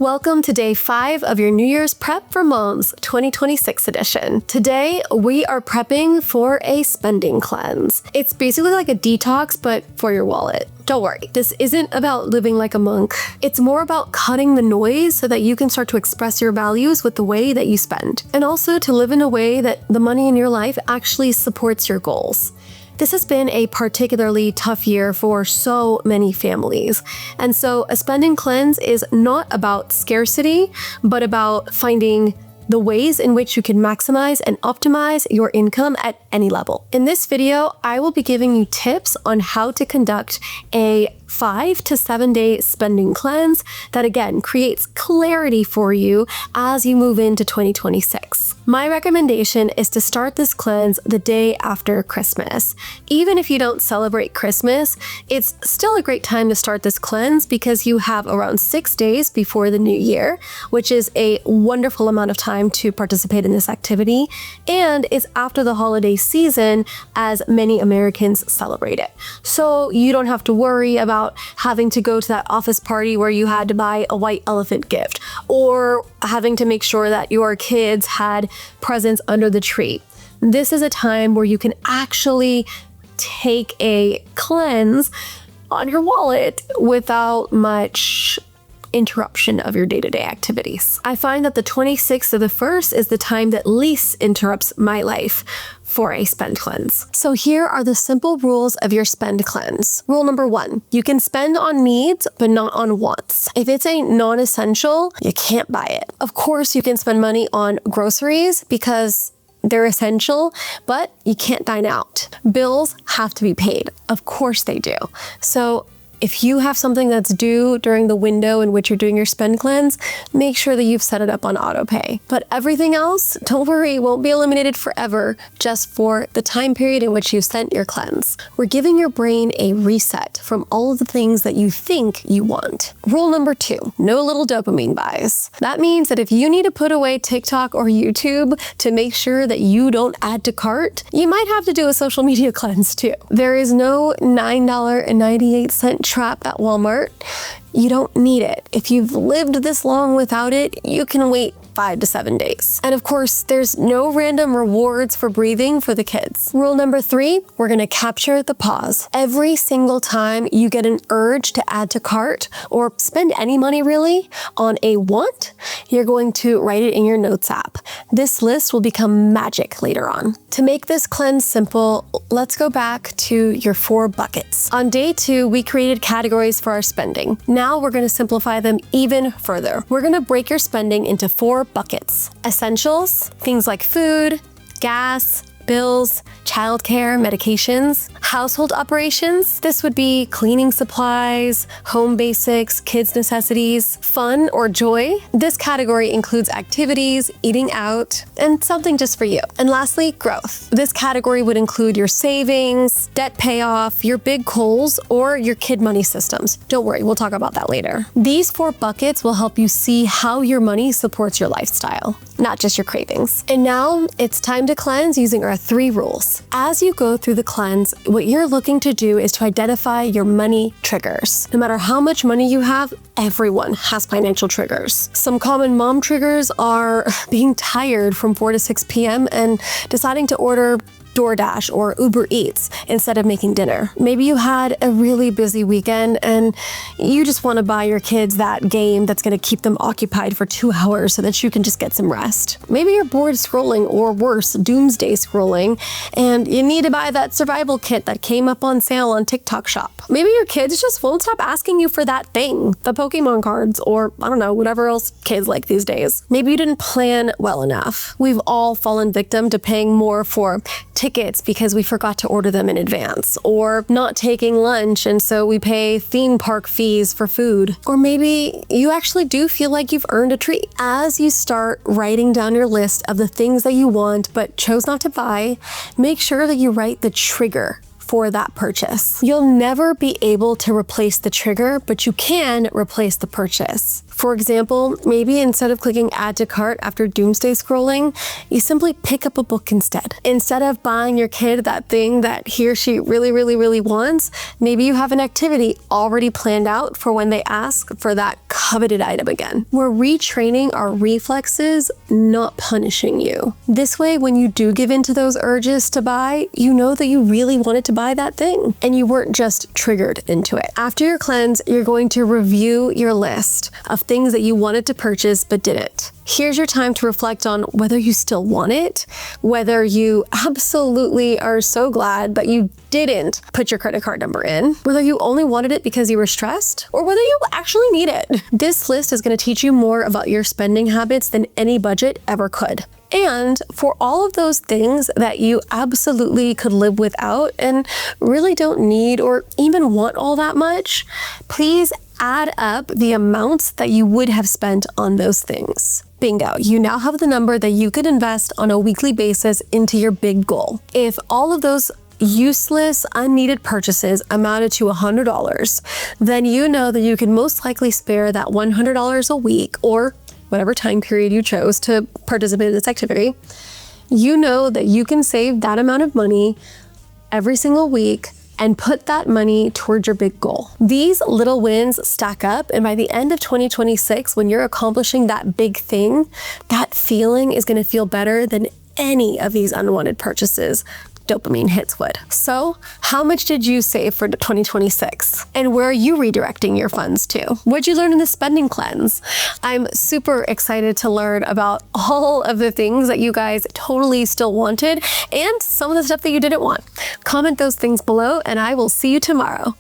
Welcome to day 5 of your New Year's Prep for Moms 2026 edition. Today, we are prepping for a spending cleanse. It's basically like a detox, but for your wallet. Don't worry, this isn't about living like a monk. It's more about cutting the noise so that you can start to express your values with the way that you spend. And also to live in a way that the money in your life actually supports your goals. This has been a particularly tough year for so many families. And so a spending cleanse is not about scarcity, but about finding the ways in which you can maximize and optimize your income at any level. In this video, I will be giving you tips on how to conduct a 5 to 7 day spending cleanse that again creates clarity for you as you move into 2026. My recommendation is to start this cleanse the day after Christmas. Even if you don't celebrate Christmas, it's still a great time to start this cleanse because you have around 6 days before the new year, which is a wonderful amount of time to participate in this activity, and it's after the holiday season as many Americans celebrate it. So you don't have to worry about having to go to that office party where you had to buy a white elephant gift, or having to make sure that your kids had presents under the tree. This is a time where you can actually take a cleanse on your wallet without much interruption of your day-to-day activities. I find that the 26th of the 1st is the time that least interrupts my life for a spend cleanse. So here are the simple rules of your spend cleanse. Rule number 1, you can spend on needs, but not on wants. If it's a non-essential, you can't buy it. Of course, you can spend money on groceries because they're essential, but you can't dine out. Bills have to be paid. Of course they do. So if you have something that's due during the window in which you're doing your spend cleanse, make sure that you've set it up on auto pay. But everything else, don't worry, won't be eliminated forever, just for the time period in which you sent your cleanse. We're giving your brain a reset from all of the things that you think you want. Rule number 2, no little dopamine buys. That means that if you need to put away TikTok or YouTube to make sure that you don't add to cart, you might have to do a social media cleanse too. There is no $9.98 trap at Walmart. You don't need it. If you've lived this long without it, you can wait 5 to 7 days. And of course, there's no random rewards for breathing for the kids. Rule number 3, we're gonna capture the pause. Every single time you get an urge to add to cart or spend any money really on a want, you're going to write it in your notes app. This list will become magic later on. To make this cleanse simple, let's go back to your 4 buckets. On day 2, we created categories for our spending. Now we're gonna simplify them even further. We're gonna break your spending into 4 buckets. Essentials, things like food, gas, bills, childcare, medications. Household operations, this would be cleaning supplies, home basics, kids' necessities. Fun or joy, this category includes activities, eating out, and something just for you. And lastly, growth. This category would include your savings, debt payoff, your big goals, or your kid money systems. Don't worry, we'll talk about that later. These 4 buckets will help you see how your money supports your lifestyle, not just your cravings. And now it's time to cleanse using our 3 rules. As you go through the cleanse, what you're looking to do is to identify your money triggers. No matter how much money you have, everyone has financial triggers. Some common mom triggers are being tired from 4 to 6 p.m. and deciding to order DoorDash or Uber Eats instead of making dinner. Maybe you had a really busy weekend and you just want to buy your kids that game that's going to keep them occupied for 2 hours so that you can just get some rest. Maybe you're bored scrolling, or worse, doomsday scrolling, and you need to buy that survival kit that came up on sale on TikTok Shop. Maybe your kids just won't stop asking you for that thing, the Pokemon cards, or I don't know, whatever else kids like these days. Maybe you didn't plan well enough. We've all fallen victim to paying more for tickets because we forgot to order them in advance, or not taking lunch and so we pay theme park fees for food. Or maybe you actually do feel like you've earned a treat. As you start writing down your list of the things that you want but chose not to buy, make sure that you write the trigger for that purchase. You'll never be able to replace the trigger, but you can replace the purchase. For example, maybe instead of clicking add to cart after doomsday scrolling, you simply pick up a book instead. Instead of buying your kid that thing that he or she really wants, maybe you have an activity already planned out for when they ask for that coveted item again. We're retraining our reflexes, not punishing you. This way, when you do give in to those urges to buy, you know that you really wanted to buy that thing and you weren't just triggered into it. After your cleanse, you're going to review your list of things that you wanted to purchase but didn't. Here's your time to reflect on whether you still want it, whether you absolutely are so glad that you didn't put your credit card number in, whether you only wanted it because you were stressed, or whether you actually need it. This list is going to teach you more about your spending habits than any budget ever could. And for all of those things that you absolutely could live without and really don't need or even want all that much, please add up the amounts that you would have spent on those things. Bingo, you now have the number that you could invest on a weekly basis into your big goal. If all of those useless, unneeded purchases amounted to $100, then you know that you can most likely spare that $100 a week or whatever time period you chose to participate in this activity. You know that you can save that amount of money every single week and put that money towards your big goal. These little wins stack up, and by the end of 2026, when you're accomplishing that big thing, that feeling is gonna feel better than any of these unwanted purchases dopamine hits would. So, how much did you save for 2026? And where are you redirecting your funds to? What'd you learn in the spending cleanse? I'm super excited to learn about all of the things that you guys totally still wanted and some of the stuff that you didn't want. Comment those things below, and I will see you tomorrow.